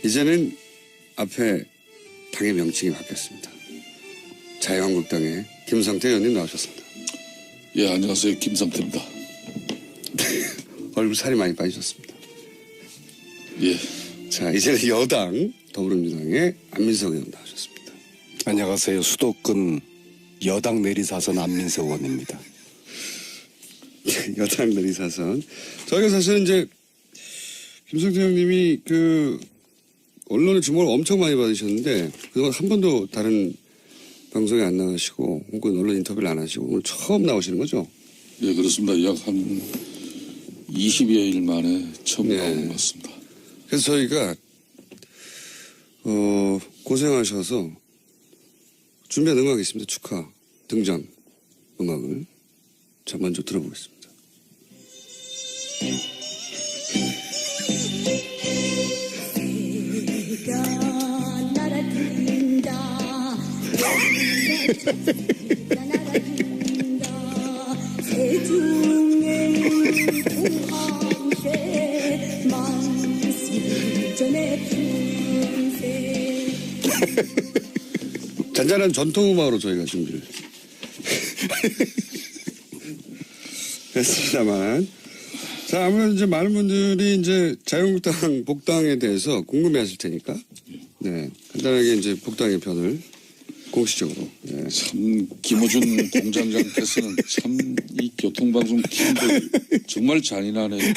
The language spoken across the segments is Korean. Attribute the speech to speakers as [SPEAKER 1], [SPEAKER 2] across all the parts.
[SPEAKER 1] 이제는 앞에 당의 명칭이 바뀌었습니다. 자유한국당의 김성태 의원님 나오셨습니다.
[SPEAKER 2] 예, 안녕하세요. 김성태입니다.
[SPEAKER 1] 얼굴 살이 많이 빠지셨습니다.
[SPEAKER 2] 예.
[SPEAKER 1] 자, 이제는 여당 더불어민주당의 안민석 의원 나오셨습니다.
[SPEAKER 3] 안녕하세요. 수도권 여당 내리사선 안민석 의원입니다.
[SPEAKER 1] 여당 내리사선. 저희가 사실은 이제 김성태 형님이 언론의 주목을 엄청 많이 받으셨는데 그동안 한 번도 다른 방송에 안 나가시고 혹은 언론 인터뷰를 안 하시고 오늘 처음 나오시는 거죠?
[SPEAKER 2] 예, 그렇습니다. 약 한 20여일 만에 처음 나온 것 같습니다.
[SPEAKER 1] 그래서 저희가 고생하셔서 준비한 음악이 있습니다. 축하 등장 음악을 자 먼저 들어보겠습니다. 잔잔한 전통음악으로 저희가 준비를 했습니다만, 자, 아무래도 이제 많은 분들이 이제 자유한국당 복당에 대해서 궁금해하실 테니까, 네, 간단하게 이제 복당의 편을 공식적으로. 네.
[SPEAKER 2] 참 김호준 공장장께서는 참 이 교통방송 팀들 정말 잔인하네요. 네?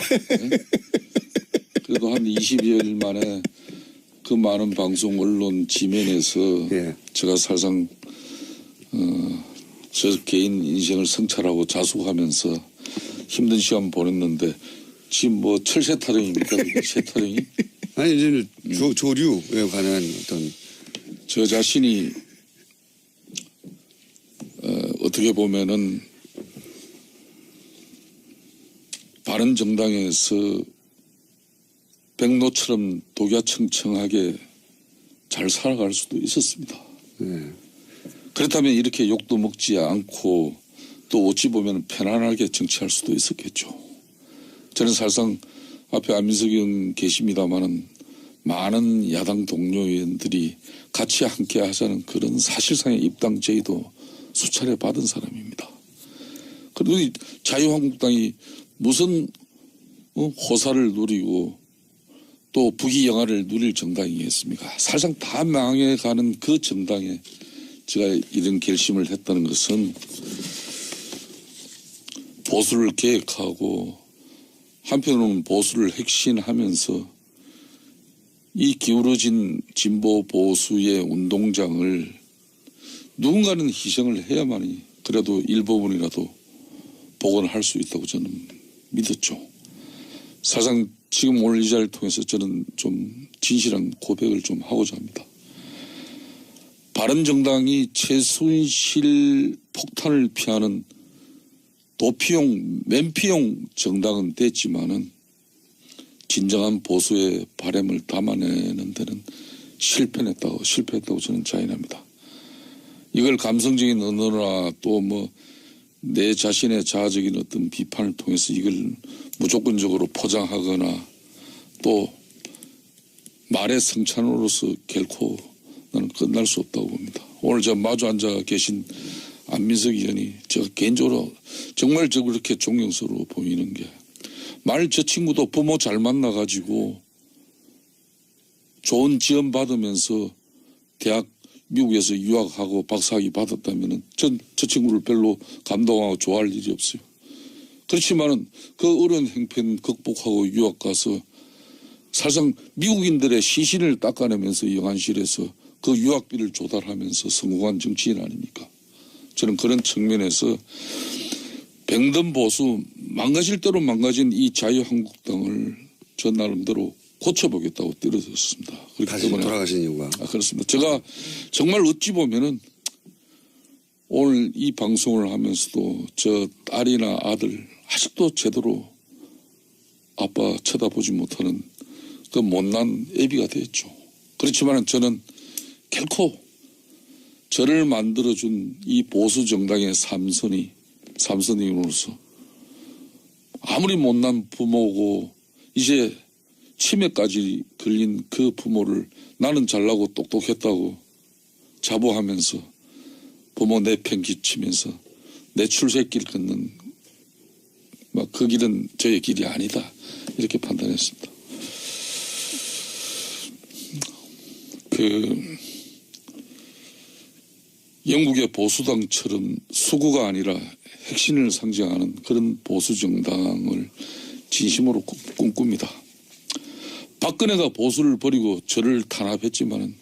[SPEAKER 2] 그래도 한 20여일 만에 그 많은 방송 언론 지면에서 제가 사실상 저 개인 인생을 성찰하고 자숙하면서 힘든 시간 보냈는데 지금 뭐 철새 타령입니까? 새 타령이?
[SPEAKER 1] 아니 이제 조류에 관한 어떤
[SPEAKER 2] 저 자신이 어떻게 보면은 바른정당에서 백로처럼 독야청청하게 잘 살아갈 수도 있었습니다. 그렇다면 이렇게 욕도 먹지 않고 또 어찌 보면 편안하게 정치할 수도 있었겠죠. 저는 사실상 앞에 안민석 의원 계십니다마는 많은 야당 동료 의원들이 같이 함께 하자는 그런 사실상의 입당 제의도 수차례 받은 사람입니다. 그리고 이 자유한국당이 무슨 호사를 누리고 또 부귀영화를 누릴 정당이겠습니까? 사실상 다 망해가는 그 정당에 제가 이런 결심을 했다는 것은 보수를 계획하고 한편으로는 보수를 혁신하면서 이 기울어진 진보 보수의 운동장을 누군가는 희생을 해야만이 그래도 일부분이라도 복원할 수 있다고 저는 믿었죠. 사실상 지금 오늘 이 자리를 통해서 저는 좀 진실한 고백을 좀 하고자 합니다. 바른정당이 최순실 폭탄을 피하는 도피용, 맨피용 정당은 됐지만은 진정한 보수의 바람을 담아내는 데는 실패했다고 저는 자인합니다. 이걸 감성적인 언어나 또 내 자신의 자아적인 어떤 비판을 통해서 이걸 무조건적으로 포장하거나 또 말의 성찬으로서 결코 나는 끝날 수 없다고 봅니다. 오늘 저 마주 앉아 계신 안민석 의원이 제가 개인적으로 정말 저 그렇게 존경스러워 보이는 게 만일 저 친구도 부모 잘 만나가지고 좋은 지원 받으면서 대학 미국에서 유학하고 박사학위 받았다면은 저 친구를 별로 감동하고 좋아할 일이 없어요. 그렇지만은 그 어려운 행편 극복하고 유학 가서 사실상 미국인들의 시신을 닦아내면서 영안실에서 그 유학비를 조달하면서 성공한 정치인 아닙니까? 저는 그런 측면에서 병든 보수 망가질 대로 망가진 이 자유한국당을 저 나름대로 고쳐보겠다고 뛰어들었습니다.
[SPEAKER 1] 다시 돌아가신 이유가?
[SPEAKER 2] 그렇습니다. 제가 정말 어찌 보면은 오늘 이 방송을 하면서도 저 딸이나 아들 아직도 제대로 아빠 쳐다보지 못하는 그 못난 애비가 됐죠. 그렇지만 저는 결코 저를 만들어준 이 보수 정당의 삼선인으로서 아무리 못난 부모고 이제 치매까지 걸린 그 부모를 나는 잘나고 똑똑했다고 자부하면서 부모 내팽개치면서 내 출세길 걷는 막 그 길은 저의 길이 아니다 이렇게 판단했습니다. 그 영국의 보수당처럼 수구가 아니라 핵심을 상징하는 그런 보수 정당을 진심으로 꿈꿉니다. 박근혜가 보수를 버리고 저를 탄압했지만은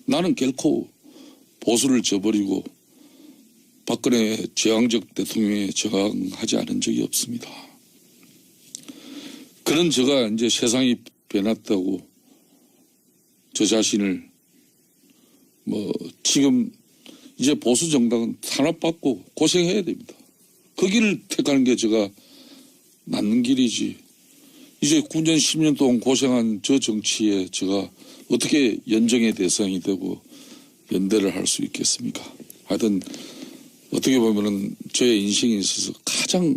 [SPEAKER 2] 나는 결코 보수를 저버리고 박근혜 저항적 대통령에 저항하지 않은 적이 없습니다. 그런 제가 이제 세상이 변했다고 저 자신을 지금 이제 보수 정당은 탄압받고 고생해야 됩니다. 그 길을 택하는 게 제가 낫는 길이지. 이제 9년 10년 동안 고생한 저 정치에 제가 어떻게 연정의 대상이 되고 연대를 할 수 있겠습니까? 하여튼 어떻게 보면은 저의 인생에 있어서 가장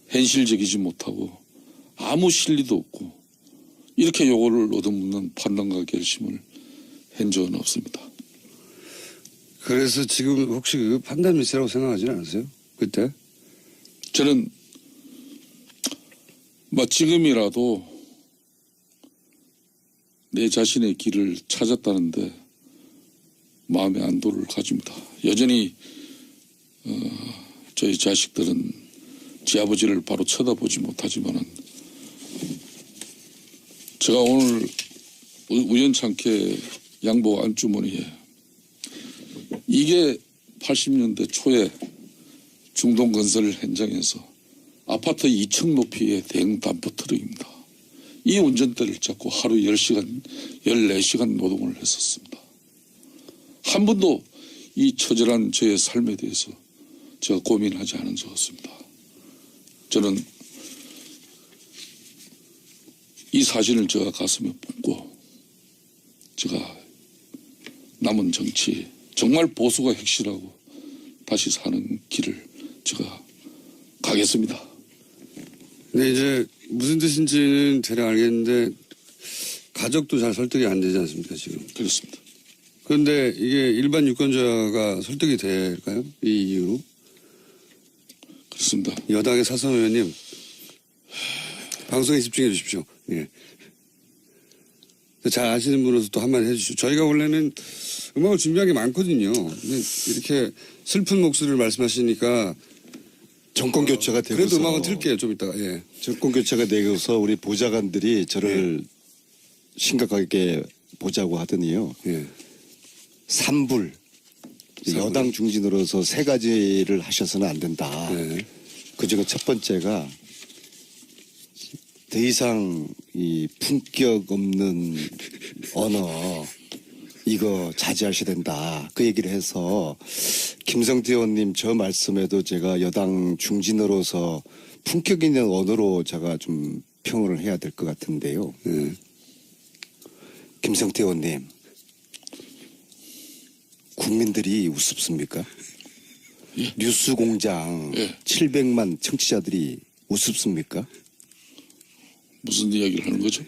[SPEAKER 2] 현실적이지 못하고 아무 실리도 없고 이렇게 요거를 얻어먹는 판단과 결심을 한 적은 없습니다.
[SPEAKER 1] 그래서 지금 혹시 그 판단 미스라고 생각하지는 않으세요? 그때?
[SPEAKER 2] 저는 지금이라도 내 자신의 길을 찾았다는데 마음의 안도를 가집니다. 여전히 저희 자식들은 제 아버지를 바로 쳐다보지 못하지만은 제가 오늘 우연찮게 양복 안주머니에 이게 80년대 초에 중동건설 현장에서 아파트 2층 높이의 대형 담퍼 트럭입니다. 이 운전대를 잡고 하루 10시간, 14시간 노동을 했었습니다. 한 번도 이 처절한 저의 삶에 대해서 제가 고민하지 않은 적 없습니다. 저는 이 사진을 제가 가슴에 품고 제가 남은 정치 정말 보수가 핵실하고 다시 사는 길을 제가 가겠습니다.
[SPEAKER 1] 근데 이제 무슨 뜻인지는 대략 알겠는데 가족도 잘 설득이 안 되지 않습니까 지금?
[SPEAKER 2] 그렇습니다.
[SPEAKER 1] 그런데 이게 일반 유권자가 설득이 될까요? 이 이유로?
[SPEAKER 2] 그렇습니다.
[SPEAKER 1] 여당의 사선 의원님 방송에 집중해 주십시오. 예. 잘 아시는 분으로서 또 한마디 해주시죠. 저희가 원래는 음악을 준비한 게 많거든요. 근데 이렇게 슬픈 목소리를 말씀하시니까
[SPEAKER 3] 정권 교체가 되고서
[SPEAKER 1] 그래도 음악은 틀게요. 좀 이따가. 예.
[SPEAKER 3] 정권 교체가 되고서 우리 보좌관들이 저를 심각하게 보자고 하더니요.
[SPEAKER 1] 예.
[SPEAKER 3] 삼불 여당 중진으로서 세 가지를 하셔서는 안 된다.
[SPEAKER 1] 네.
[SPEAKER 3] 그중에 첫 번째가 더 이상 이 품격 없는 언어 이거 자제하셔야 된다. 그 얘기를 해서 김성태 의원님 저 말씀에도 제가 여당 중진으로서 품격 있는 언어로 제가 좀 평을 해야 될 것 같은데요.
[SPEAKER 1] 예.
[SPEAKER 3] 김성태 의원님, 국민들이 우습습니까?
[SPEAKER 2] 예.
[SPEAKER 3] 뉴스공장 700만 청취자들이 우습습니까?
[SPEAKER 2] 무슨 이야기를 하는 거죠?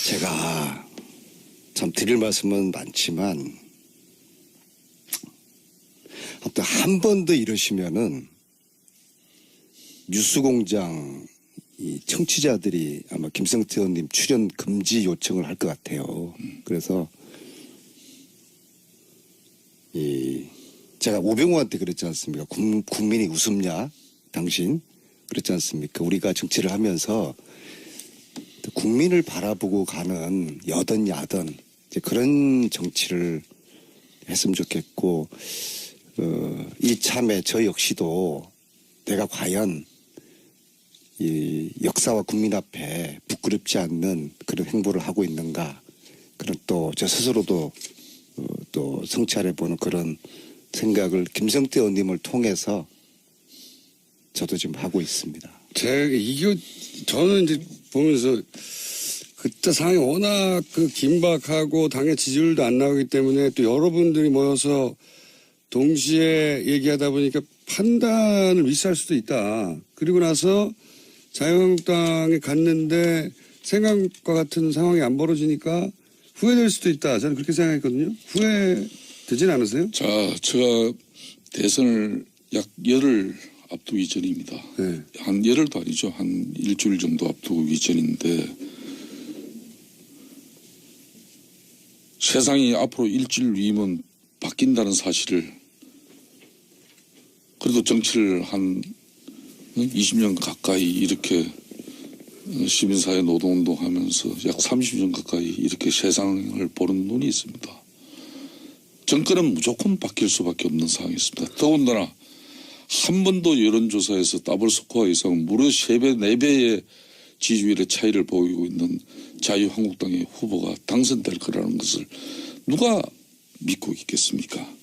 [SPEAKER 3] 제가 참 드릴 말씀은 많지만 아무튼 한 번 더 이러시면은 뉴스공장 이 청취자들이 아마 김성태 의원님 출연 금지 요청을 할 것 같아요. 그래서 제가 오병우한테 그랬지 않습니까? 국민이 웃음냐? 당신? 그렇지 않습니까? 우리가 정치를 하면서 국민을 바라보고 가는 여든 야든 이제 그런 정치를 했으면 좋겠고 이참에 저 역시도 내가 과연 이 역사와 국민 앞에 부끄럽지 않는 그런 행보를 하고 있는가 그런 또 저 스스로도 또 성찰해보는 그런 생각을 김성태 의원님을 통해서 저도 지금 하고 있습니다.
[SPEAKER 1] 저는 이제 보면서 그때 상황이 워낙 긴박하고 당의 지지율도 안 나오기 때문에 또 여러분들이 모여서 동시에 얘기하다 보니까 판단을 미스할 수도 있다. 그리고 나서 자유한국당에 갔는데 생각과 같은 상황이 안 벌어지니까 후회될 수도 있다. 저는 그렇게 생각했거든요. 후회되진 않으세요?
[SPEAKER 2] 자, 제가 대선을 약 열흘 앞두기 전입니다.
[SPEAKER 1] 네.
[SPEAKER 2] 한 열흘도 아니죠. 한 일주일 정도 앞두기 전인데 세상이 앞으로 일주일 뒤면 바뀐다는 사실을 그래도 정치를 한 20년 가까이 이렇게 시민사회 노동운동 하면서 약 30년 가까이 이렇게 세상을 보는 눈이 있습니다. 정권은 무조건 바뀔 수밖에 없는 상황이 있습니다. 더군다나 한 번도 여론조사에서 더블 스코어 이상 무려 3배, 4배의 지지율의 차이를 보이고 있는 자유한국당의 후보가 당선될 거라는 것을 누가 믿고 있겠습니까?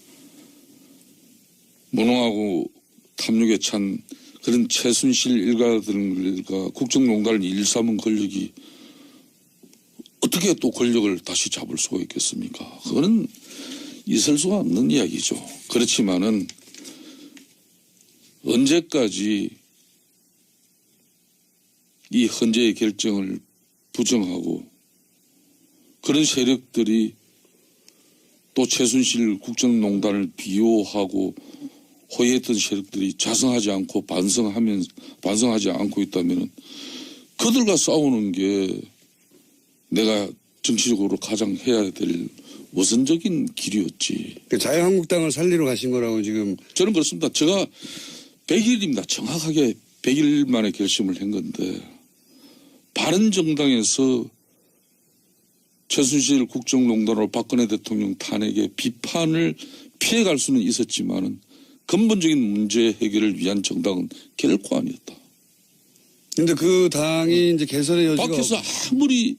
[SPEAKER 2] 무능하고 탐욕에 찬 그런 최순실 일가들과 국정농단을 일삼은 권력이 어떻게 또 권력을 다시 잡을 수가 있겠습니까? 그거는 있을 수가 없는 이야기죠. 그렇지만은 언제까지 이 헌재의 결정을 부정하고 그런 세력들이 또 최순실 국정농단을 비호하고 호의했던 세력들이 자성하지 않고 반성하지 않고 있다면 그들과 싸우는 게 내가 정치적으로 가장 해야 될 우선적인 길이었지.
[SPEAKER 1] 자유한국당을 살리러 가신 거라고 지금.
[SPEAKER 2] 저는 그렇습니다. 제가 100일입니다. 정확하게 100일 만에 결심을 한 건데 바른정당에서 최순실 국정농단으로 박근혜 대통령 탄핵의 비판을 피해갈 수는 있었지만은 근본적인 문제 해결을 위한 정당은 결코 아니었다.
[SPEAKER 1] 근데 그 당이 이제 개선의 여지가.
[SPEAKER 2] 밖에서 아무리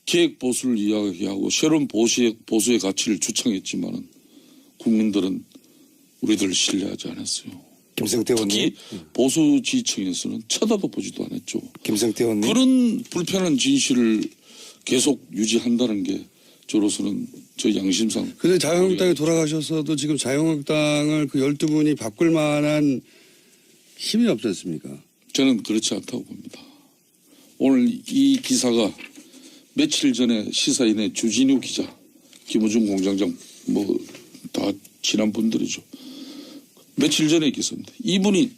[SPEAKER 2] 계획 보수를 이야기하고 새로운 보수의 가치를 주창했지만은 국민들은 우리들을 신뢰하지 않았어요.
[SPEAKER 3] 김성태 의원님.
[SPEAKER 2] 특히 보수 지층에서는 쳐다도 보지도 않았죠.
[SPEAKER 3] 김성태 의원님.
[SPEAKER 2] 그런 불편한 진실을 계속 유지한다는 게 저로서는 저 양심상.
[SPEAKER 1] 근데 자유한국당에 돌아가셔서도 지금 자유한국당을 그 12분이 바꿀 만한 힘이 없지 않습니까?
[SPEAKER 2] 저는 그렇지 않다고 봅니다. 오늘 이 기사가 며칠 전에 시사인의 주진우 기자, 김우중 공장장 뭐 다 친한 분들이죠. 며칠 전에 기사입니다. 이분이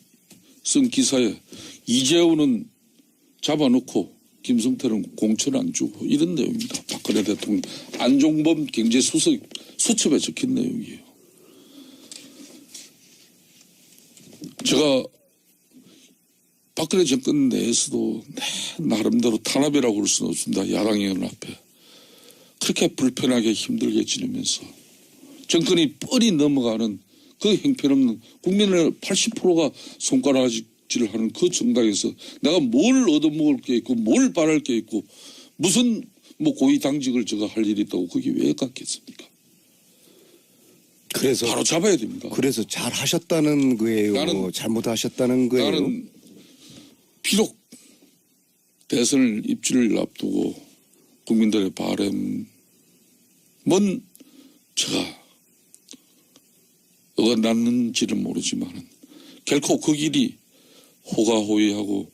[SPEAKER 2] 쓴 기사에 이재호는 잡아놓고 김성태는 공천 안 주고 이런 내용입니다. 박근혜 대통령 안종범 경제수석 수첩에 적힌 내용이에요. 제가 박근혜 정권 내에서도 나름대로 탄압이라고 할 수는 없습니다. 야당의원 앞에. 그렇게 불편하게 힘들게 지내면서 정권이 뻔히 넘어가는 그 형편없는 국민의 80%가 손가락질을 하는 그 정당에서 내가 뭘 얻어먹을 게 있고 뭘 바랄 게 있고 무슨 뭐 고위 당직을 제가 할 일이 있다고 거기 왜 갔겠습니까?
[SPEAKER 3] 그래서
[SPEAKER 2] 바로 잡아야 됩니다.
[SPEAKER 3] 그래서 잘 하셨다는 거예요. 잘못하셨다는 거예요.
[SPEAKER 2] 나는 비록 대선을 입지를 앞두고 국민들의 바람은 제가 어긋났는지는 모르지만 결코 그 길이 호가호위하고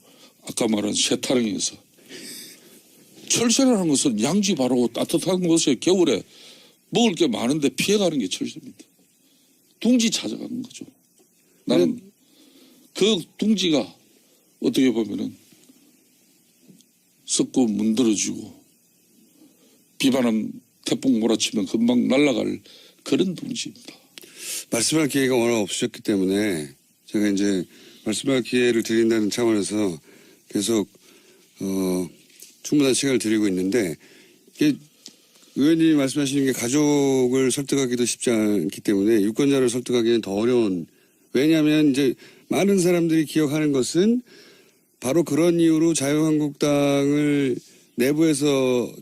[SPEAKER 2] 아까 말한 세타령에서 철새라는 것은 양지 바르고 따뜻한 곳에 겨울에 먹을 게 많은데 피해가는 게 철새입니다. 둥지 찾아가는 거죠. 나는 그 둥지가 어떻게 보면은 썩고 문드러지고 비바람 태풍 몰아치면 금방 날아갈 그런 둥지입니다.
[SPEAKER 1] 말씀할 기회가 워낙 없으셨기 때문에 제가 이제 말씀할 기회를 드린다는 차원에서 계속 충분한 시간을 드리고 있는데 이게 의원님이 말씀하시는 게 가족을 설득하기도 쉽지 않기 때문에 유권자를 설득하기는 더 어려운. 왜냐하면 이제 많은 사람들이 기억하는 것은 바로 그런 이유로 자유한국당을 내부에서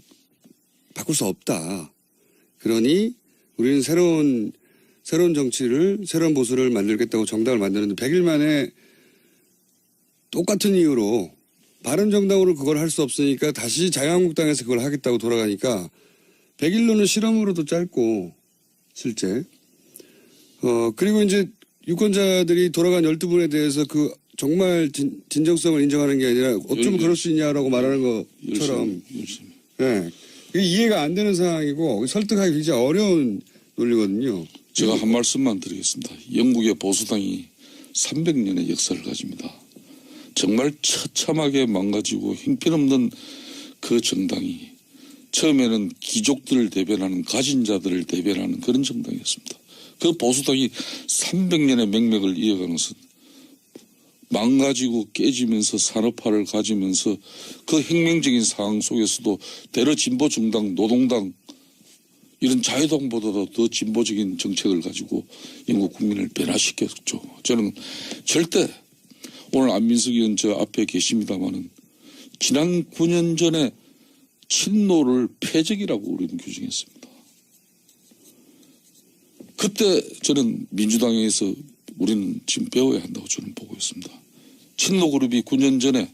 [SPEAKER 1] 바꿀 수 없다. 그러니 우리는 새로운 정치를, 새로운 보수를 만들겠다고 정당을 만드는데 100일 만에 똑같은 이유로 바른정당으로 그걸 할 수 없으니까 다시 자유한국당에서 그걸 하겠다고 돌아가니까 100일로는 실험으로도 짧고 실제. 그리고 이제 유권자들이 돌아간 12분에 대해서 그 정말 진정성을 인정하는 게 아니라 어쩌면 그럴 수 있냐라고 말하는 것처럼
[SPEAKER 2] 열심히.
[SPEAKER 1] 예. 이게 이해가 안 되는 상황이고 설득하기 굉장히 어려운 논리거든요.
[SPEAKER 2] 제가 한 말씀만 드리겠습니다. 영국의 보수당이 300년의 역사를 가집니다. 정말 처참하게 망가지고 형편없는 그 정당이 처음에는 귀족들을 대변하는 가진 자들을 대변하는 그런 정당이었습니다. 그 보수당이 300년의 맹맥을 이어가는 것은 망가지고 깨지면서 산업화를 가지면서 그 혁명적인 상황 속에서도 대러 진보 정당, 노동당 이런 자유당보다도 더 진보적인 정책을 가지고 영국 국민을 변화시켰죠. 저는 절대 오늘 안민석 의원 저 앞에 계십니다마는 지난 9년 전에 친노를 패적이라고 우리는 규정했습니다. 그때 저는 민주당에서 우리는 지금 배워야 한다고 저는 보고 있습니다. 친노 그룹이 9년 전에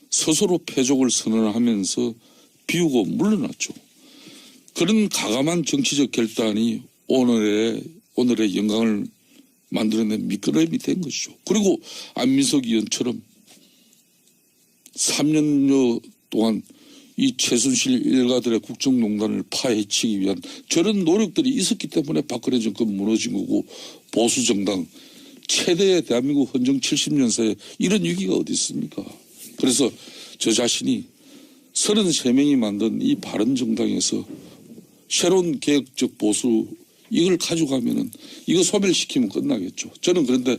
[SPEAKER 2] 스스로 패족을 선언하면서 비우고 물러났죠. 그런 가감한 정치적 결단이 오늘의 영광을 만들어낸 미끄럼이 된 것이죠. 그리고 안민석 의원처럼 3년여 동안 이 최순실 일가들의 국정농단을 파헤치기 위한 저런 노력들이 있었기 때문에 박근혜 정권 무너진 거고 보수정당 최대의 대한민국 헌정 70년사에 이런 위기가 어디 있습니까? 그래서 저 자신이 33명이 만든 이 바른정당에서 새로운 개혁적 보수 이걸 가져가면은 이거 소멸시키면 끝나겠죠. 저는 그런데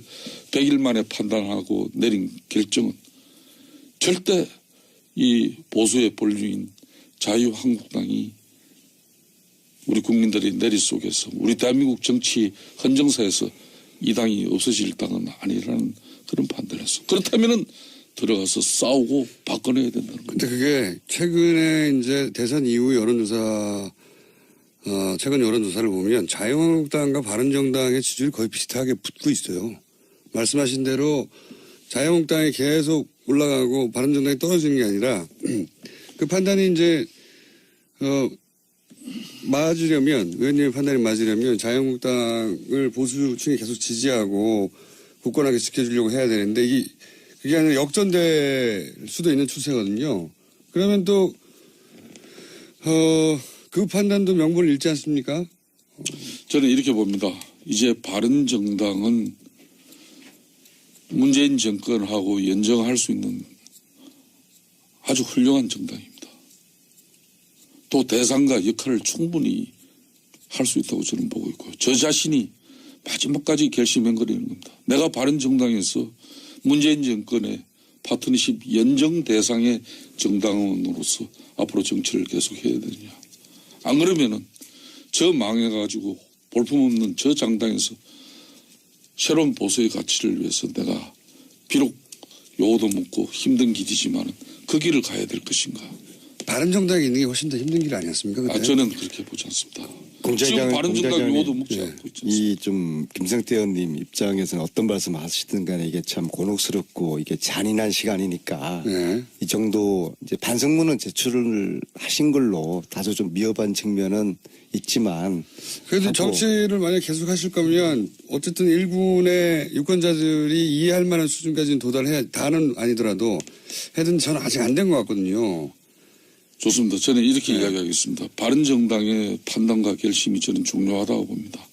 [SPEAKER 2] 100일 만에 판단하고 내린 결정은 절대 이 보수의 본류인 자유한국당이 우리 국민들의 내리 속에서 우리 대한민국 정치 헌정사에서 이 당이 없어질 당은 아니라는 그런 판단을 했어. 그렇다면은 들어가서 싸우고 바꿔내야 된다는 거예요.
[SPEAKER 1] 근데 그게 최근에 이제 대선 이후 여론조사 최근 여론조사를 보면 자유한국당과 바른정당의 지지율이 거의 비슷하게 붙고 있어요. 말씀하신 대로 자유한국당이 계속 올라가고 바른정당이 떨어지는 게 아니라 그 판단이 이제 맞으려면 의원님의 판단이 맞으려면 자유한국당을 보수층이 계속 지지하고 굳건하게 지켜주려고 해야 되는데 그게 아니라 역전될 수도 있는 추세거든요. 그러면 또 그 판단도 명분을 잃지 않습니까?
[SPEAKER 2] 저는 이렇게 봅니다. 이제 바른정당은 문재인 정권하고 연정할 수 있는 아주 훌륭한 정당입니다. 또 대상과 역할을 충분히 할 수 있다고 저는 보고 있고요. 저 자신이 마지막까지 결심해버리는 겁니다. 내가 바른정당에서 문재인 정권의 파트너십 연정 대상의 정당원으로서 앞으로 정치를 계속해야 되느냐. 안 그러면은 저 망해가지고 볼품없는 저 정당에서 새로운 보수의 가치를 위해서 내가 비록 요도 묻고 힘든 길이지만 그 길을 가야 될 것인가.
[SPEAKER 1] 바른정당에 있는 게 훨씬 더 힘든 길 아니었습니까? 그때?
[SPEAKER 2] 저는 그렇게 보지 않습니다. 지금 바른정당 요도 묻지 않고 있지 않습니까?
[SPEAKER 3] 이 좀 김성태 의원님 입장에서는 어떤 말씀 하시든 간에 이게 참 곤혹스럽고 이게 잔인한 시간이니까
[SPEAKER 1] 네.
[SPEAKER 3] 이 정도 이제 반성문은 제출을 하신 걸로 다소 좀 미흡한 측면은 있지만
[SPEAKER 1] 그래도 정치를 만약 계속 하실 거면 어쨌든 일군의 유권자들이 이해할 만한 수준까지는 도달해야 다는 아니더라도 해든 저는 아직 안 된 것 같거든요.
[SPEAKER 2] 좋습니다. 저는 이렇게 이야기하겠습니다. 바른정당의 판단과 결심이 저는 중요하다고 봅니다.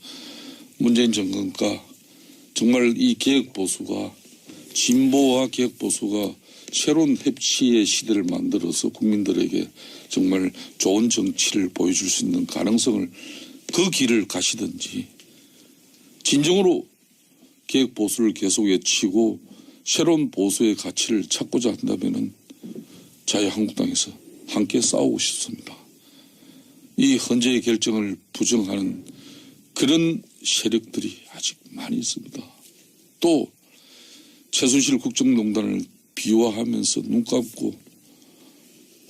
[SPEAKER 2] 문재인 정권과 정말 이 개혁보수가 진보와 개혁보수가 새로운 협치의 시대를 만들어서 국민들에게 정말 좋은 정치를 보여줄 수 있는 가능성을 그 길을 가시든지 진정으로 개혁보수를 계속 외치고 새로운 보수의 가치를 찾고자 한다면은 자유한국당에서 함께 싸우고 싶습니다. 이 헌재의 결정을 부정하는 그런 세력들이 아직 많이 있습니다. 또 최순실 국정농단을 비화하면서 눈 감고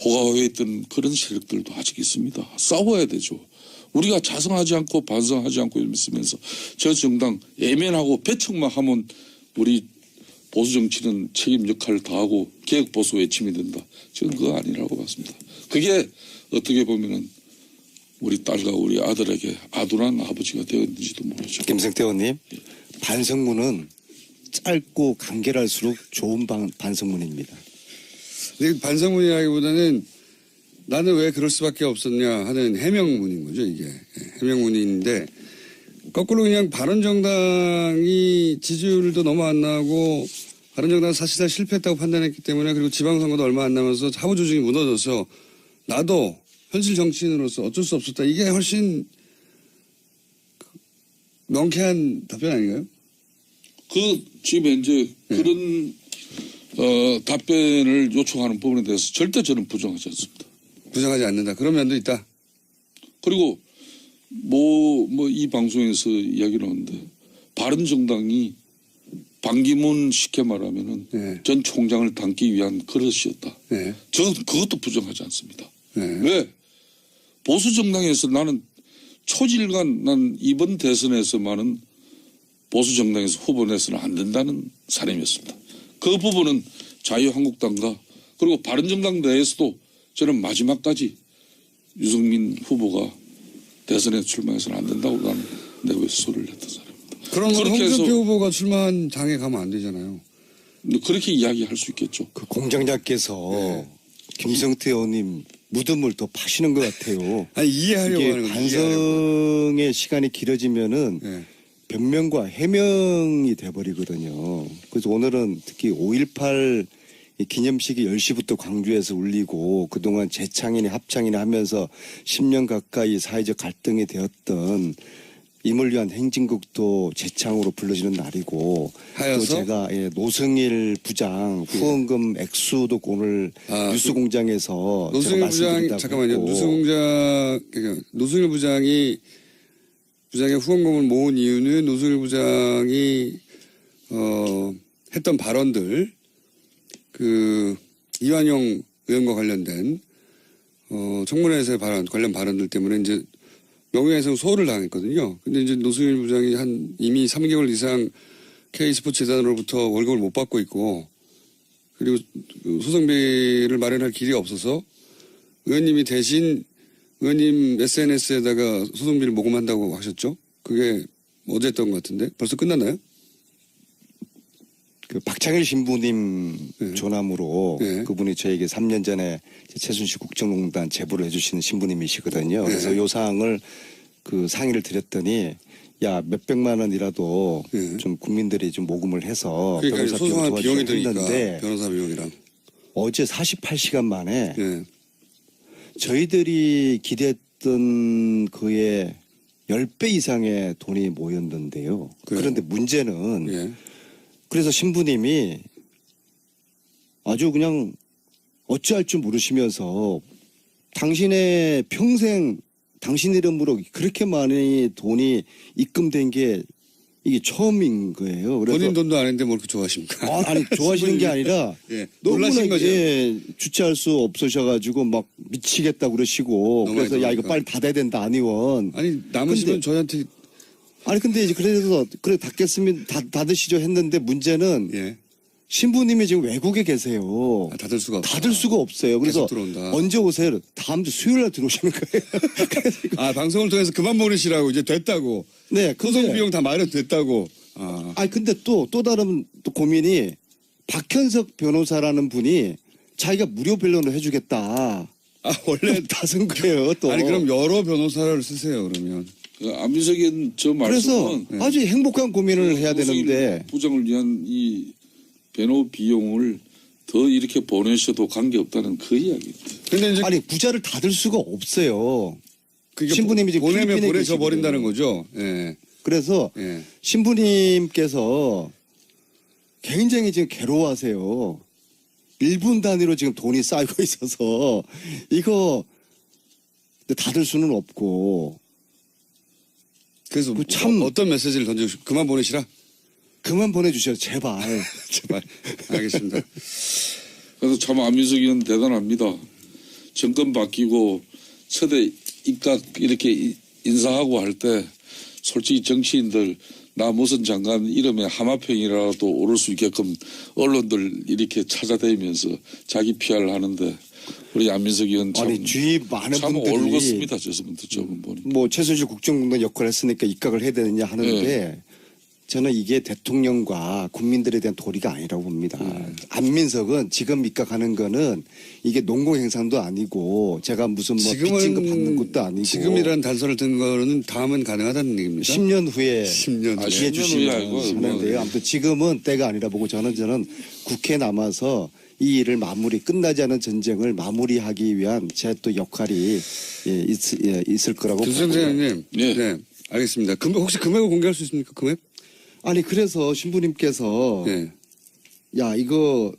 [SPEAKER 2] 호가호해했던 그런 세력들도 아직 있습니다. 싸워야 되죠. 우리가 자성하지 않고 반성하지 않고 있으면서 저 정당 애면하고 배척만 하면 우리 보수 정치는 책임 역할을 다하고 개혁 보수 외침이 된다. 저는 그거 아니라고 봤습니다. 그게 어떻게 보면은 우리 딸과 우리 아들에게 아둔한 아버지가 되었는지도 모르죠.
[SPEAKER 3] 김성태 의원님 반성문은 짧고 간결할수록 좋은 반성문입니다.
[SPEAKER 1] 근데 반성문이라기보다는 나는 왜 그럴 수밖에 없었냐 하는 해명문인 거죠, 이게. 해명문인데, 거꾸로 그냥 바른정당이 지지율도 너무 안 나고, 바른정당은 사실상 실패했다고 판단했기 때문에, 그리고 지방선거도 얼마 안 남아서 하부 조직이 무너져서, 나도 현실 정치인으로서 어쩔 수 없었다. 이게 훨씬 명쾌한 답변 아닌가요?
[SPEAKER 2] 지금 이제 그런 답변을 요청하는 부분에 대해서 절대 저는 부정하지 않습니다.
[SPEAKER 1] 부정하지 않는다. 그런 면도 있다.
[SPEAKER 2] 그리고 이 방송에서 이야기를 하는데 바른정당이 반기문 쉽게 말하면은
[SPEAKER 1] 네.
[SPEAKER 2] 전 총장을 담기 위한 그릇이었다.
[SPEAKER 1] 네.
[SPEAKER 2] 저는 그것도 부정하지 않습니다.
[SPEAKER 1] 네.
[SPEAKER 2] 왜? 보수정당에서 나는 초질간 난 이번 대선에서만은 보수정당에서 후보 내서는 안 된다는 사람이었습니다. 그 부분은 자유한국당과 그리고 바른정당 내에서도 저는 마지막까지 유승민 후보가 대선에 출마해서는 안 된다고 나는 내부에서 소리를 냈던 사람입니다.
[SPEAKER 1] 그럼
[SPEAKER 2] 그렇게 해서
[SPEAKER 1] 홍준표 후보가 출마한 당에 가면 안 되잖아요.
[SPEAKER 2] 그렇게 이야기할 수 있겠죠.
[SPEAKER 3] 그 공장장께서 김성태 의원님 무덤을 더 파시는 것 같아요.
[SPEAKER 1] 아니, 이해하려고
[SPEAKER 3] 이게
[SPEAKER 1] 하는 거죠.
[SPEAKER 3] 반성의 시간이 길어지면은
[SPEAKER 1] 네.
[SPEAKER 3] 변명과 해명이 돼버리거든요. 그래서 오늘은 특히 5.18 기념식이 10시부터 광주에서 울리고 그동안 재창이나 합창이나 하면서 10년 가까이 사회적 갈등이 되었던 임을 위한 행진곡도 재창으로 불러지는 날이고
[SPEAKER 1] 하여서?
[SPEAKER 3] 또 제가 노승일 부장 후원금 액수도 오늘 뉴스공장에서
[SPEAKER 1] 노승일 부장이 잠깐만요. 노승일 부장의 후원금을 모은 이유는 노승일 부장이 했던 발언들 이완용 의원과 관련된 청문회에서의 관련 발언들 때문에 이제 명예훼손 소홀을 당했거든요. 근데 이제 노승일 부장이 이미 3개월 이상 K스포츠 재단으로부터 월급을 못 받고 있고, 그리고 소송비를 마련할 길이 없어서 의원님이 대신 의원님 SNS에다가 소송비를 모금한다고 하셨죠? 그게 어제 했던 것 같은데 벌써 끝났나요?
[SPEAKER 3] 그 박창일 신부님 조남으로
[SPEAKER 1] 네.
[SPEAKER 3] 그분이 저에게 3년 전에 최순실 국정농단 제보를 해주시는 신부님이시거든요. 그래서 요 사항을 상의를 드렸더니 야 몇백만 원이라도 좀 국민들이 좀 모금을 해서
[SPEAKER 1] 그러니까
[SPEAKER 3] 변호사
[SPEAKER 1] 소송한 비용이
[SPEAKER 3] 도와주시고
[SPEAKER 1] 드니까
[SPEAKER 3] 했는데
[SPEAKER 1] 변호사 비용이랑
[SPEAKER 3] 어제 48시간 만에
[SPEAKER 1] 네.
[SPEAKER 3] 저희들이 기대했던 그의 10배 이상의 돈이 모였는데요.
[SPEAKER 1] 그래요?
[SPEAKER 3] 그런데 문제는
[SPEAKER 1] 예.
[SPEAKER 3] 그래서 신부님이 아주 그냥 어찌할 줄 모르시면서 당신의 평생 당신 이름으로 그렇게 많이 돈이 입금된 게 이게 처음인 거예요. 그래서
[SPEAKER 1] 본인 돈도 아닌데 뭘 그렇게 좋아하십니까?
[SPEAKER 3] 아니 좋아하시는 게 아니라
[SPEAKER 1] 예.
[SPEAKER 3] 너무나
[SPEAKER 1] 놀라신 거죠?
[SPEAKER 3] 주체할 수 없으셔가지고 막 미치겠다 그러시고
[SPEAKER 1] 너무
[SPEAKER 3] 그래서
[SPEAKER 1] 많이
[SPEAKER 3] 야 이거
[SPEAKER 1] 들어오니까.
[SPEAKER 3] 빨리 닫아야 된다 안 의원.
[SPEAKER 1] 아니 남으시면
[SPEAKER 3] 근데-
[SPEAKER 1] 저희한테
[SPEAKER 3] 아니 근데 이제 그래서 그래 닫겠으면 닫으시죠 했는데 문제는
[SPEAKER 1] 예.
[SPEAKER 3] 신부님이 지금 외국에 계세요.
[SPEAKER 1] 닫을 수가 없다.
[SPEAKER 3] 닫을 수가 없어요. 그래서
[SPEAKER 1] 계속 들어온다.
[SPEAKER 3] 언제 오세요? 다음 주 수요일 날 들어오시는 거예요. 그래서
[SPEAKER 1] 방송을 통해서 그만 보내시라고 이제 됐다고.
[SPEAKER 3] 네,
[SPEAKER 1] 소송
[SPEAKER 3] 근데
[SPEAKER 1] 비용 다 마련됐다고.
[SPEAKER 3] 근데 또 다른 또 고민이 박현석 변호사라는 분이 자기가 무료 변론을 해주겠다.
[SPEAKER 1] 원래
[SPEAKER 3] 닫은 거예요. 또.
[SPEAKER 1] 아니 그럼 여러 변호사를 쓰세요 그러면.
[SPEAKER 2] 안민석의 저
[SPEAKER 3] 그래서
[SPEAKER 2] 말씀은
[SPEAKER 3] 아주 행복한 고민을 해야
[SPEAKER 2] 노승일
[SPEAKER 3] 되는데
[SPEAKER 2] 부장을 위한 이 변호 비용을 더 이렇게 보내셔도 관계없다는 그 이야기입니다.
[SPEAKER 1] 근데 이제
[SPEAKER 3] 아니 부자를 닫을 수가 없어요.
[SPEAKER 1] 그게
[SPEAKER 3] 신부님이 지금
[SPEAKER 1] 보내면
[SPEAKER 3] 필리핀에
[SPEAKER 1] 보내져
[SPEAKER 3] 계시거든요.
[SPEAKER 1] 버린다는 거죠. 예.
[SPEAKER 3] 그래서
[SPEAKER 1] 예.
[SPEAKER 3] 신부님께서 굉장히 지금 괴로워하세요. 1분 단위로 지금 돈이 쌓이고 있어서 이거 닫을 수는 없고
[SPEAKER 1] 그래서
[SPEAKER 3] 참-
[SPEAKER 1] 어떤 메시지를 던져주시고 그만 보내시라.
[SPEAKER 3] 그만 보내주세요 제발.
[SPEAKER 1] 제발. 알겠습니다.
[SPEAKER 2] 그래서 참 안민석 의원 대단합니다. 정권 바뀌고 서대 입각 이렇게 인사하고 할 때 솔직히 정치인들 나 무슨 장관 이름에 하마평이라도 오를 수 있게끔 언론들 이렇게 찾아다니면서 자기 PR을 하는데 우리 안민석 의원 참,
[SPEAKER 3] 아니 주위 많은
[SPEAKER 2] 참
[SPEAKER 3] 분들이
[SPEAKER 2] 올곧습니다. 저분 보니.
[SPEAKER 3] 뭐 최순실 국정농단 역할을 했으니까 입각을 해야 되느냐 하는데 저는 이게 대통령과 국민들에 대한 도리가 아니라고 봅니다. 안민석은 지금 입각하는 거는 이게 농공행상도 아니고 제가 무슨 뭐 빚진거 받는 것도 아니고
[SPEAKER 1] 지금이라는 단서를 든 거는 다음은 가능하다는 얘기입니다.
[SPEAKER 3] 10년 후에
[SPEAKER 1] 10년 후에.
[SPEAKER 3] 기회
[SPEAKER 2] 10년
[SPEAKER 3] 주시면
[SPEAKER 2] 후에
[SPEAKER 3] 하는데요. 아무튼 지금은 때가 아니라 보고 저는 국회에 남아서 이 일을 끝나지 않은 전쟁을 마무리하기 위한 제 또 역할이 있을 거라고
[SPEAKER 1] 김성태
[SPEAKER 3] 보고요.
[SPEAKER 1] 의원님.
[SPEAKER 2] 네.
[SPEAKER 1] 네. 알겠습니다. 혹시 금액을 공개할 수 있습니까? 금액?
[SPEAKER 3] 아니 그래서 신부님께서
[SPEAKER 1] 네.
[SPEAKER 3] 야 이거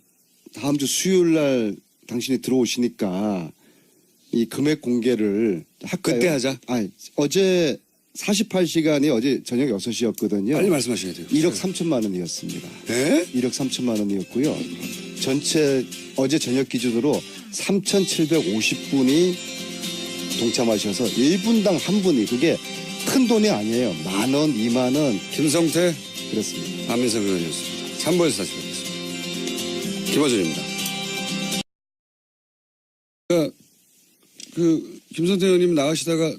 [SPEAKER 3] 다음 주 수요일 날 당신이 들어오시니까 이 금액 공개를 할까요?
[SPEAKER 1] 그때 하자.
[SPEAKER 3] 아니 어제 48시간이 어제 저녁 6시였거든요.
[SPEAKER 1] 빨리 말씀하셔야 돼요.
[SPEAKER 3] 1억 3천만 원이었습니다.
[SPEAKER 1] 네?
[SPEAKER 3] 1억 3천만 원이었고요. 전체 어제 저녁 기준으로 3,750분이 동참하셔서 1분당 한 분이 그게 큰 돈이 아니에요. 10,000원, 20,000원
[SPEAKER 1] 김성태,
[SPEAKER 3] 그렇습니다.
[SPEAKER 1] 안민석 의원이었습니다. 3부에서 다시 뵙겠습니다. 김어준입니다. 김성태 의원님 나가시다가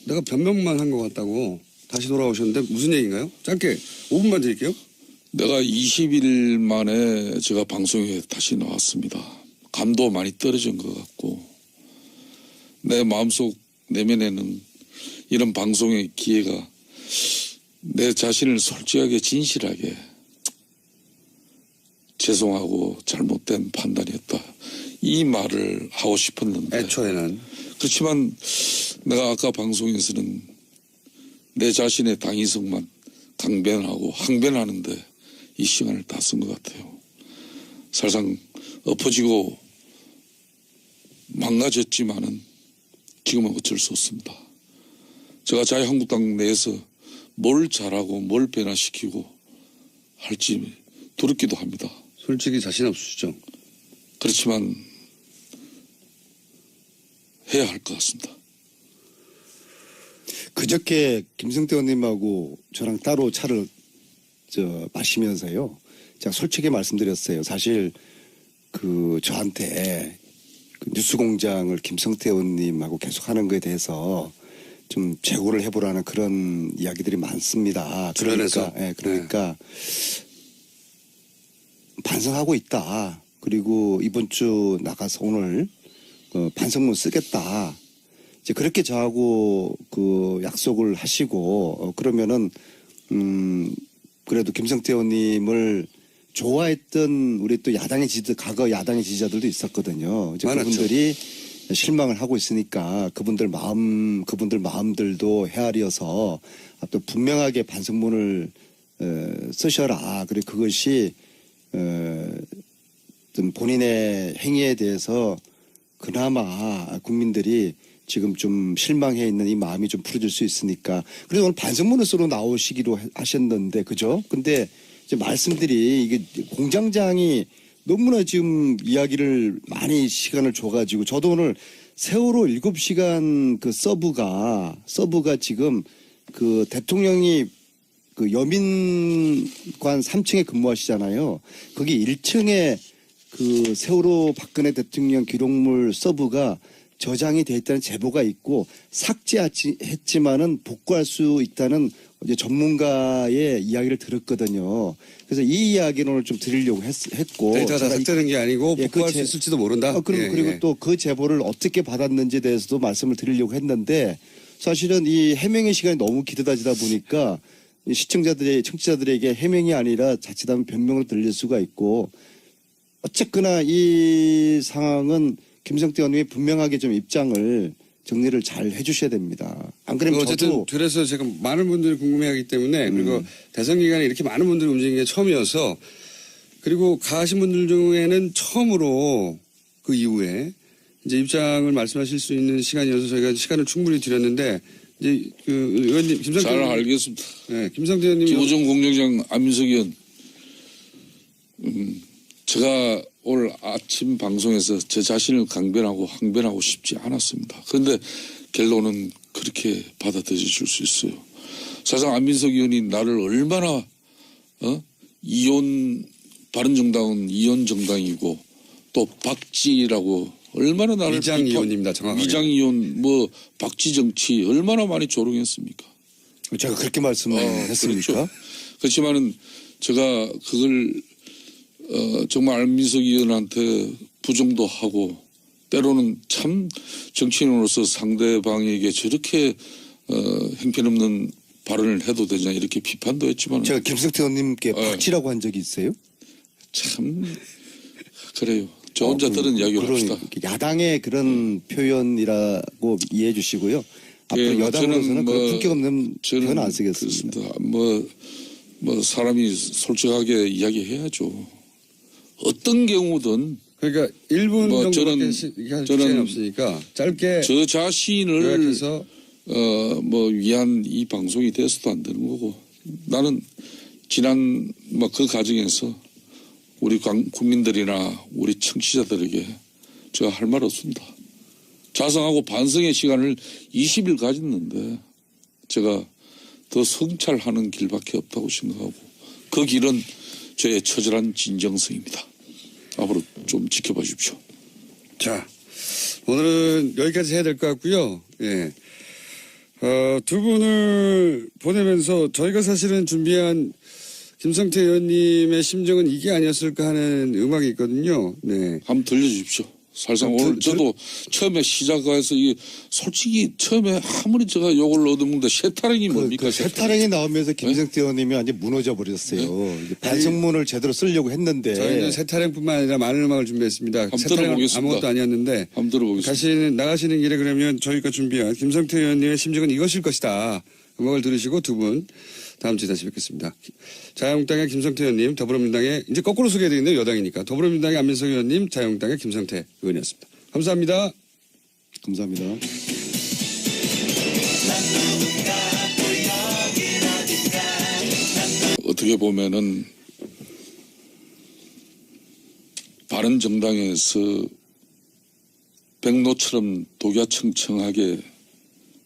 [SPEAKER 1] 내가 변명만 한 것 같다고 다시 돌아오셨는데 무슨 얘기인가요? 짧게 5분만 드릴게요.
[SPEAKER 2] 내가 20일 만에 제가 방송에 다시 나왔습니다. 감도 많이 떨어진 것 같고 내 마음속 내면에는 이런 방송의 기회가 내 자신을 솔직하게 진실하게 죄송하고 잘못된 판단이었다. 이 말을 하고 싶었는데
[SPEAKER 1] 애초에는.
[SPEAKER 2] 그렇지만 내가 아까 방송에서는 내 자신의 당위성만 강변하고 항변하는데 이 시간을 다 쓴 것 같아요. 사실상 엎어지고 망가졌지만은 지금은 어쩔 수 없습니다. 제가 자유한국당 내에서 뭘 잘하고 뭘 변화시키고 할지 두렵기도 합니다.
[SPEAKER 1] 솔직히 자신 없으시죠?
[SPEAKER 2] 그렇지만 해야 할 것 같습니다.
[SPEAKER 3] 그저께 김성태 의원님하고 저랑 따로 차를 마시면서요. 제가 솔직히 말씀드렸어요. 사실 저한테 뉴스공장을 김성태 의원님하고 계속 하는 거에 대해서 좀 재고를 해보라는 그런 이야기들이 많습니다.
[SPEAKER 1] 주변에서?
[SPEAKER 3] 그러니까 반성하고 있다. 그리고 이번 주 나가서 오늘 반성문 쓰겠다. 이제 그렇게 저하고 약속을 하시고 그러면은 그래도 김성태 의원님을 좋아했던 우리 또 과거 야당의 지지자들도 있었거든요. 이제
[SPEAKER 1] 많았죠.
[SPEAKER 3] 그분들이 실망을 하고 있으니까 그분들 마음들도 헤아려서 또 분명하게 반성문을 쓰셔라. 그리고 그것이 좀 본인의 행위에 대해서 그나마 국민들이 지금 좀 실망해 있는 이 마음이 좀 풀어질 수 있으니까. 그래서 오늘 반성문을 쓰러 나오시기로 하셨는데, 그죠? 근데 이제 말씀들이 이게 공장장이 너무나 지금 이야기를 많이 시간을 줘가지고 저도 오늘 세월호 7시간 서브가 지금 대통령이 여민관 3층에 근무하시잖아요. 거기 1층에 세월호 박근혜 대통령 기록물 서브가 저장이 돼 있다는 제보가 있고 삭제했지만은 복구할 수 있다는 이제 전문가의 이야기를 들었거든요. 그래서 이 이야기를 오늘 좀 드리려고 했고
[SPEAKER 1] 데이터가 다 삭제된 게 아니고
[SPEAKER 3] 예,
[SPEAKER 1] 복구할 수 있을지도 모른다.
[SPEAKER 3] 그리고 또 그 제보를 어떻게 받았는지에 대해서도 말씀을 드리려고 했는데 사실은 이 해명의 시간이 너무 길어지다 보니까 청취자들에게 해명이 아니라 자칫하면 변명으로 들릴 수가 있고 어쨌거나 이 상황은 김성태 의원님이 분명하게 좀 입장을 정리를 잘 해주셔야 됩니다. 안 그러면
[SPEAKER 1] 어쨌든
[SPEAKER 3] 저도
[SPEAKER 1] 그래서 지금 많은 분들이 궁금해하기 때문에 그리고 대선 기간에 이렇게 많은 분들이 움직이는 게 처음이어서 그리고 가신 분들 중에는 처음으로 그 이후에 이제 입장을 말씀하실 수 있는 시간이어서 저희가 시간을 충분히 드렸는데 이제 의원님 김성태
[SPEAKER 2] 잘
[SPEAKER 1] 의원님,
[SPEAKER 2] 알겠습니다.
[SPEAKER 1] 네, 김성태 의원님
[SPEAKER 2] 김호중 공장장 안민석 의원 제가 오늘 아침 방송에서 제 자신을 강변하고 항변하고 싶지 않았습니다. 그런데 결론은 그렇게 받아들여질 수 있어요. 사실상 안민석 의원이 나를 얼마나 바른정당은 이혼 정당이고 또 박지라고 얼마나 나를
[SPEAKER 1] 위장이혼입니다. 정확하게.
[SPEAKER 2] 위장이혼 박지 정치 얼마나 많이 조롱했습니까?
[SPEAKER 3] 제가 그렇게 말씀했습니까?
[SPEAKER 2] 그렇죠. 그렇지만은 제가 그걸 정말 안민석 의원한테 부정도 하고 때로는 참 정치인으로서 상대방에게 저렇게 형편없는 발언을 해도 되냐 이렇게 비판도 했지만
[SPEAKER 3] 제가 김성태 의원님께 박치라고 한 적이 있어요?
[SPEAKER 2] 참 그래요. 저 혼자 들은 이야기를 합시다.
[SPEAKER 3] 야당의 그런 표현이라고 이해해 주시고요. 앞으로 여당으로서는 그런 품격 없는 표현 안 쓰겠습니다.
[SPEAKER 2] 뭐 사람이 솔직하게 이야기해야죠. 어떤 경우든
[SPEAKER 1] 그러니까 1분
[SPEAKER 2] 뭐
[SPEAKER 1] 정도밖에 시간이 없으니까 짧게
[SPEAKER 2] 저 자신을
[SPEAKER 1] 요약해서
[SPEAKER 2] 위한 이 방송이 돼서도 안 되는 거고 나는 지난 그 과정에서 우리 국민들이나 우리 청취자들에게 제가 할 말 없습니다. 자성하고 반성의 시간을 20일 가졌는데 제가 더 성찰하는 길밖에 없다고 생각하고 그 길은 저의 처절한 진정성입니다. 앞으로 좀 지켜봐 주십시오.
[SPEAKER 1] 자, 오늘은 여기까지 해야 될 것 같고요. 예. 두 분을 보내면서 저희가 사실은 준비한 김성태 의원님의 심정은 이게 아니었을까 하는 음악이 있거든요. 네.
[SPEAKER 2] 한번 들려주십시오. 사실상 오늘 저도 처음에 시작해서 이게 솔직히 처음에 아무리 제가 욕을 얻으면 세타령이 뭡니까?
[SPEAKER 3] 세타령이 나오면서 김성태 의원님이 완전 무너져 버렸어요. 네? 반성문을 제대로 쓰려고 했는데
[SPEAKER 1] 저희는 세타령뿐만 아니라 많은 음악을 준비했습니다.
[SPEAKER 2] 세타령은
[SPEAKER 1] 아무것도 아니었는데
[SPEAKER 2] 한번 들어보겠습니다.
[SPEAKER 1] 나가시는 길에 그러면 저희가 준비한 김성태 의원님의 심정은 이것일 것이다. 음악을 들으시고 두 분 다음 주에 다시 뵙겠습니다. 자유한국당의 김성태 의원님, 더불어민주당의 이제 거꾸로 소개해드리는데요. 여당이니까 더불어민주당의 안민석 의원님, 자유한국당의 김성태 의원이었습니다. 감사합니다.
[SPEAKER 3] 감사합니다.
[SPEAKER 2] 어떻게 보면은 바른정당에서 백로처럼 독야청청하게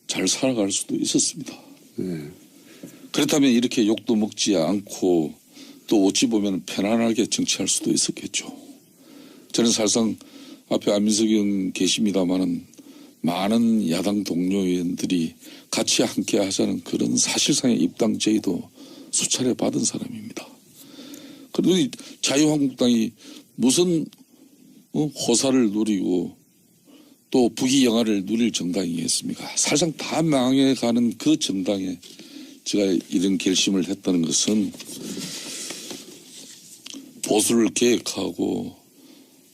[SPEAKER 2] 잘 살아갈 수도 있었습니다.
[SPEAKER 1] 네.
[SPEAKER 2] 그렇다면 이렇게 욕도 먹지 않고 또 어찌 보면 편안하게 정치할 수도 있었겠죠. 저는 사실상 앞에 안민석 의원 계십니다마는 많은 야당 동료 의원들이 같이 함께 하자는 그런 사실상의 입당 제의도 수차례 받은 사람입니다. 그런데 자유한국당이 무슨 호사를 누리고 또 부귀영화를 누릴 정당이겠습니까? 사실상 다 망해가는 그 정당에 제가 이런 결심을 했다는 것은 보수를 계획하고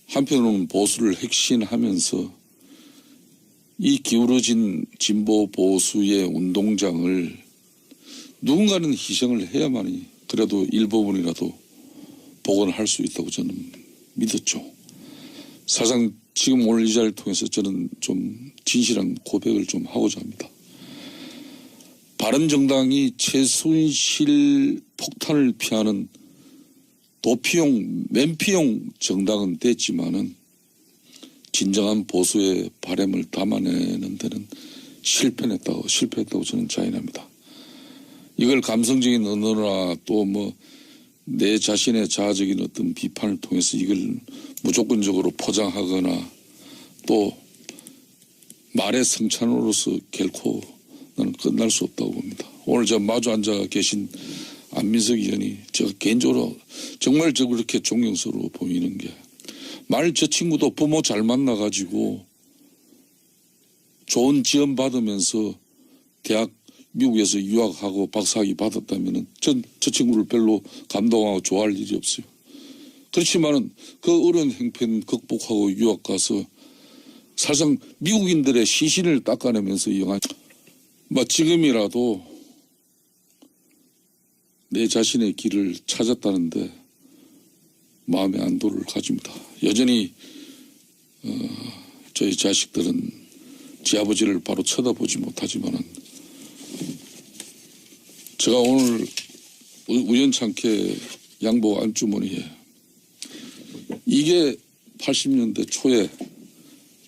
[SPEAKER 2] 한편으로는 보수를 핵심하면서 이 기울어진 진보 보수의 운동장을 누군가는 희생을 해야만이 그래도 일부분이라도 복원할 수 있다고 저는 믿었죠. 사실상 지금 오늘 이 자리를 통해서 저는 좀 진실한 고백을 좀 하고자 합니다. 바른정당이 최순실 폭탄을 피하는 도피용, 맨피용 정당은 됐지만은 진정한 보수의 바람을 담아내는 데는 실패했다고 저는 자인합니다. 이걸 감성적인 언어나 또 내 자신의 자아적인 어떤 비판을 통해서 이걸 무조건적으로 포장하거나 또 말의 성찬으로서 결코 나는 끝날 수 없다고 봅니다. 오늘 저 마주 앉아 계신 안민석 의원이 제가 개인적으로 정말 저 그렇게 존경스러워 보이는 게 말 저 친구도 부모 잘 만나가지고 좋은 지원 받으면서 대학 미국에서 유학하고 박사학위 받았다면은 저 친구를 별로 감동하고 좋아할 일이 없어요. 그렇지만은 그 어려운 형편 극복하고 유학 가서 사실상 미국인들의 시신을 닦아내면서 영화 지금이라도 내 자신의 길을 찾았다는데 마음의 안도를 가집니다. 여전히 저희 자식들은 제 아버지를 바로 쳐다보지 못하지만은 제가 오늘 우연찮게 양복 안주머니에 이게 80년대 초에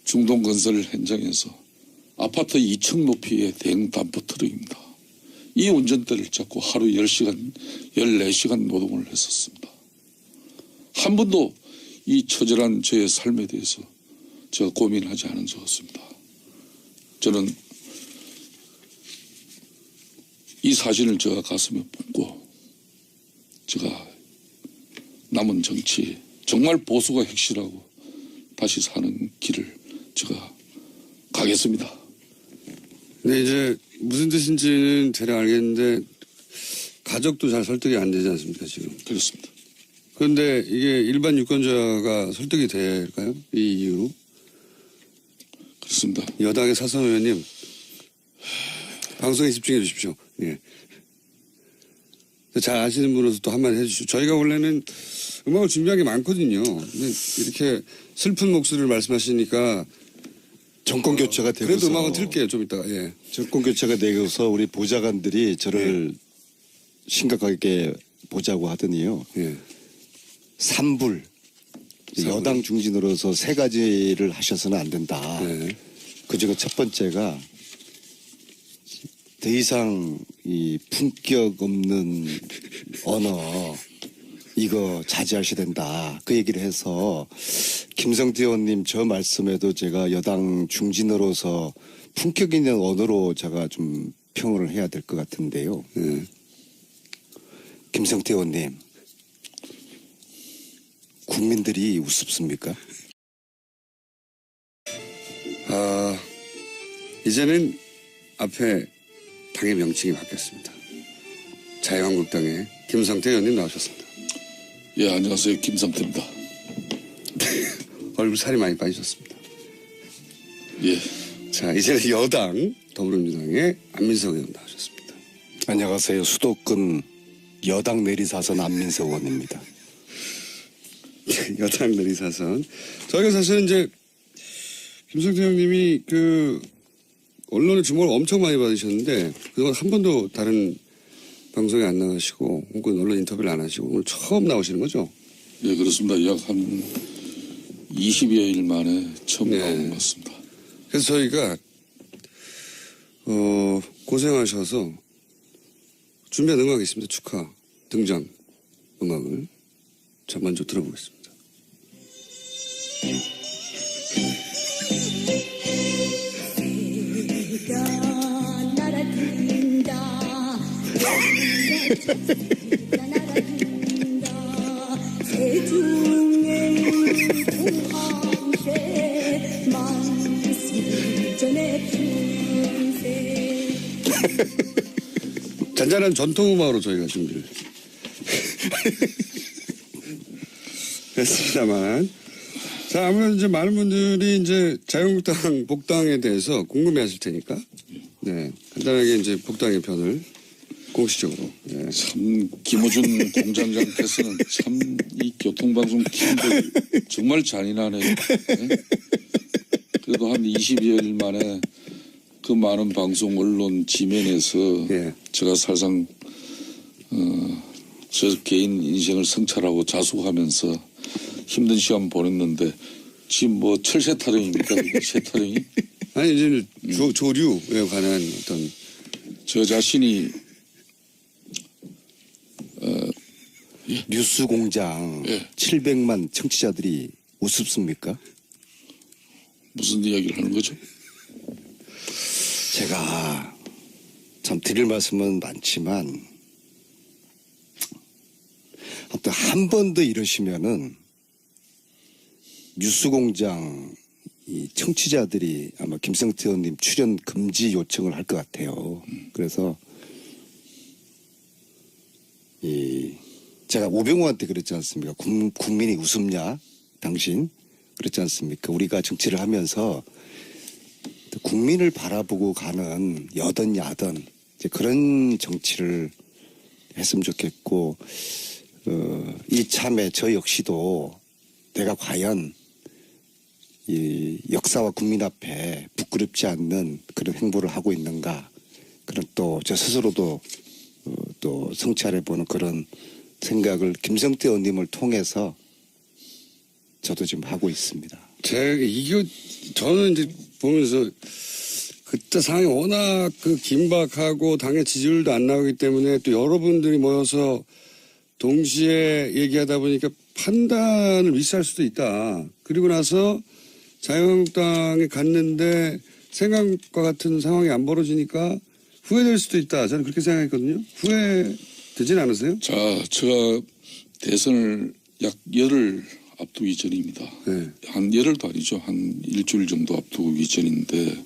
[SPEAKER 2] 중동건설 현장에서 아파트 2층 높이의 대형 담퍼 트럭입니다. 이 운전대를 잡고 하루 10시간, 14시간 노동을 했었습니다. 한 번도 이 처절한 저의 삶에 대해서 제가 고민하지 않은 적 없습니다. 저는 이 사진을 제가 가슴에 품고 제가 남은 정치 정말 보수가 핵실하고 다시 사는 길을 제가 가겠습니다.
[SPEAKER 1] 근데 이제 무슨 뜻인지는 대략 알겠는데 가족도 잘 설득이 안 되지 않습니까 지금?
[SPEAKER 2] 그렇습니다.
[SPEAKER 1] 그런데 이게 일반 유권자가 설득이 될까요? 이 이유로?
[SPEAKER 2] 그렇습니다.
[SPEAKER 1] 여당의 사선 의원님 방송에 집중해 주십시오. 예. 잘 아시는 분으로서 또 한마디 해주시죠. 저희가 원래는 음악을 준비한 게 많거든요. 근데 이렇게 슬픈 목소리를 말씀하시니까
[SPEAKER 3] 정권 교체가 되고서
[SPEAKER 1] 그래도 음악은 틀게요. 좀 이따가. 예.
[SPEAKER 3] 정권 교체가 되고서 우리 보좌관들이 저를 심각하게 보자고 하더니요.
[SPEAKER 1] 예.
[SPEAKER 3] 삼불 여당 중진으로서 세 가지를 하셔서는 안 된다.
[SPEAKER 1] 네.
[SPEAKER 3] 그중에 첫 번째가 더 이상 이 품격 없는 언어 이거 자제하셔야 된다. 그 얘기를 해서 김성태 의원님 저 말씀에도 제가 여당 중진으로서 품격 있는 언어로 제가 좀 평을 해야 될 것 같은데요.
[SPEAKER 1] 예.
[SPEAKER 3] 김성태 의원님, 국민들이 우습습니까?
[SPEAKER 1] 이제는 앞에 당의 명칭이 바뀌었습니다. 자유한국당의 김성태 의원님 나오셨습니다.
[SPEAKER 2] 예, 안녕하세요. 김성태입니다.
[SPEAKER 1] 얼굴 살이 많이 빠지셨습니다.
[SPEAKER 2] 예.
[SPEAKER 1] 자, 이제는 여당 더불어민주당의 안민석 의원 나오셨습니다.
[SPEAKER 3] 안녕하세요. 수도권 여당 내리사선 안민석 의원입니다.
[SPEAKER 1] 여당 내리사선. 저희가 사실은 이제 김성태 형님이 그 언론의 주목을 엄청 많이 받으셨는데 그동안 한 번도 다른 방송에 안 나가시고 혹은 언론 인터뷰를 안 하시고 오늘 처음 나오시는 거죠?
[SPEAKER 2] 예, 그렇습니다. 약 한 20여일 만에 처음
[SPEAKER 1] 네.
[SPEAKER 2] 나온 것 같습니다.
[SPEAKER 1] 그래서 저희가 고생하셔서 준비한 음악이 있습니다. 축하 등장 음악을 자 먼저 들어보겠습니다. 잔잔한 전통음악으로 저희가 준비를 했습니다만 자 아무래도 이제 많은 분들이 이제 자유한국당 복당에 대해서 궁금해하실 테니까 네 간단하게 이제 복당의 편을 공식적으로 네.
[SPEAKER 2] 참 김어준 공장장께서는 참 이 교통방송 팀들 정말 잔인하네요. 네? 그래도 한 20여일 만에 그 많은 방송 언론 지면에서
[SPEAKER 1] 예.
[SPEAKER 2] 제가 사실상 저 개인 인생을 성찰하고 자숙하면서 힘든 시간 보냈는데 지금 뭐 철새 타령입니까? 새 타령이?
[SPEAKER 1] 아니 이제 조류에 관한 어떤
[SPEAKER 2] 저 자신이
[SPEAKER 3] 뉴스공장
[SPEAKER 2] 예.
[SPEAKER 3] 700만 청취자들이 우습습니까?
[SPEAKER 2] 무슨 이야기를 하는 거죠?
[SPEAKER 3] 제가 참 드릴 말씀은 많지만 아무튼 한 번 더 이러시면은 뉴스공장 이 청취자들이 아마 김성태 의원님 출연 금지 요청을 할 것 같아요. 그래서 이 제가 오병우한테 그랬지 않습니까? 국민이 우습냐? 당신 그랬지 않습니까? 우리가 정치를 하면서 국민을 바라보고 가는 여든 야든 이제 그런 정치를 했으면 좋겠고 이참에 저 역시도 내가 과연 이 역사와 국민 앞에 부끄럽지 않는 그런 행보를 하고 있는가 그런 또 저 스스로도 또 성찰해보는 그런 생각을 김성태 의원님을 통해서 저도 지금 하고 있습니다.
[SPEAKER 1] 저는 이제 보면서 그때 상황이 워낙 그 긴박하고 당의 지지율도 안 나오기 때문에 또 여러분들이 모여서 동시에 얘기하다 보니까 판단을 미스할 수도 있다. 그리고 나서 자유한국당에 갔는데 생각과 같은 상황이 안 벌어지니까 후회될 수도 있다. 저는 그렇게 생각했거든요. 후회될 되진 않으세요?
[SPEAKER 2] 자, 제가 대선을 약 열흘 앞두기 전입니다.
[SPEAKER 1] 네.
[SPEAKER 2] 한 열흘도 아니죠. 한 일주일 정도 앞두기 전인데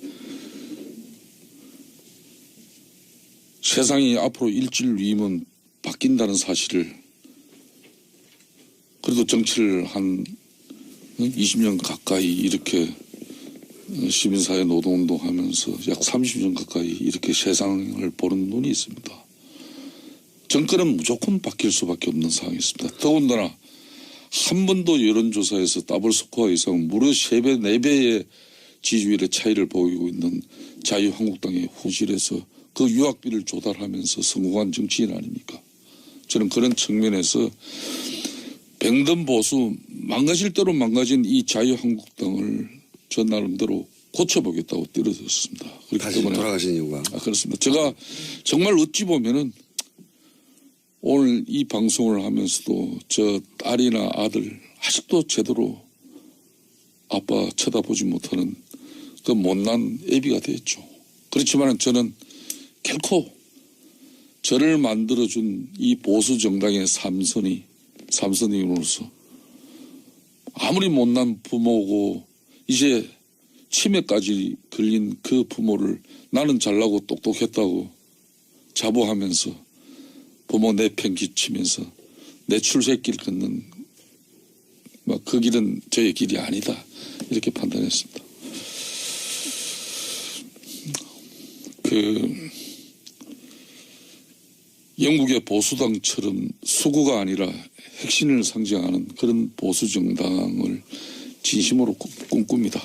[SPEAKER 2] 세상이 앞으로 일주일 뒤면 바뀐다는 사실을 그래도 정치를 한 20년 가까이 이렇게 시민사회 노동운동 하면서 약 30년 가까이 이렇게 세상을 보는 눈이 있습니다. 정권은 무조건 바뀔 수밖에 없는 상황이 있습니다. 더군다나 한 번도 여론조사에서 더블 스코어 이상 무려 3배, 4배의 지지율의 차이를 보이고 있는 자유한국당의 후실에서 그 유학비를 조달하면서 성공한 정치인 아닙니까? 저는 그런 측면에서 병든 보수 망가질 대로 망가진 이 자유한국당을 저 나름대로 고쳐보겠다고 뛰어들었습니다. 그렇기
[SPEAKER 1] 다시
[SPEAKER 2] 때문에
[SPEAKER 1] 돌아가신 이유가.
[SPEAKER 2] 그렇습니다. 제가 정말 어찌 보면은 오늘 이 방송을 하면서도 저 딸이나 아들 아직도 제대로 아빠 쳐다보지 못하는 그 못난 애비가 됐죠. 그렇지만 저는 결코 저를 만들어준 이 보수 정당의 삼선임으로서 아무리 못난 부모고 이제 치매까지 걸린 그 부모를 나는 잘나고 똑똑했다고 자부하면서 부모 내팽 끼치면서 내 출세길 걷는 그 길은 저의 길이 아니다 이렇게 판단했습니다. 영국의 보수당처럼 수구가 아니라 핵심을 상징하는 그런 보수 정당을 진심으로 꿈꿉니다.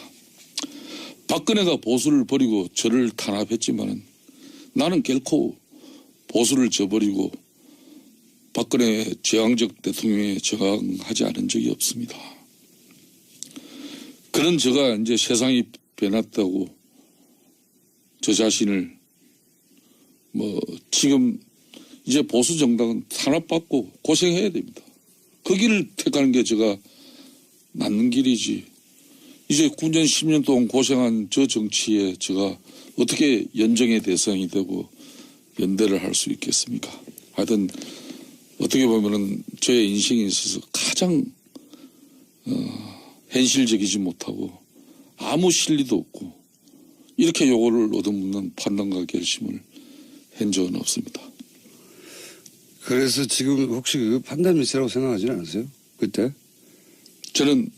[SPEAKER 2] 박근혜가 보수를 버리고 저를 탄압했지만은 나는 결코 보수를 저버리고 박근혜 제왕적 대통령에 저항하지 않은 적이 없습니다. 그런 제가 이제 세상이 변했다고 저 자신을 지금 이제 보수 정당은 탄압받고 고생해야 됩니다. 그 길을 택하는 게 제가 낫는 길이지. 이제 9년 10년 동안 고생한 저 정치에 제가 어떻게 연정의 대상이 되고 연대를 할 수 있겠습니까? 하여튼 어떻게 보면은 저의 인생에 있어서 가장 현실적이지 못하고 아무 실리도 없고 이렇게 요거를 얻어먹는 판단과 결심을 한 적은 없습니다.
[SPEAKER 1] 그래서 지금 혹시 그 판단 미스라고 생각하지는 않으세요? 그때?
[SPEAKER 2] 저는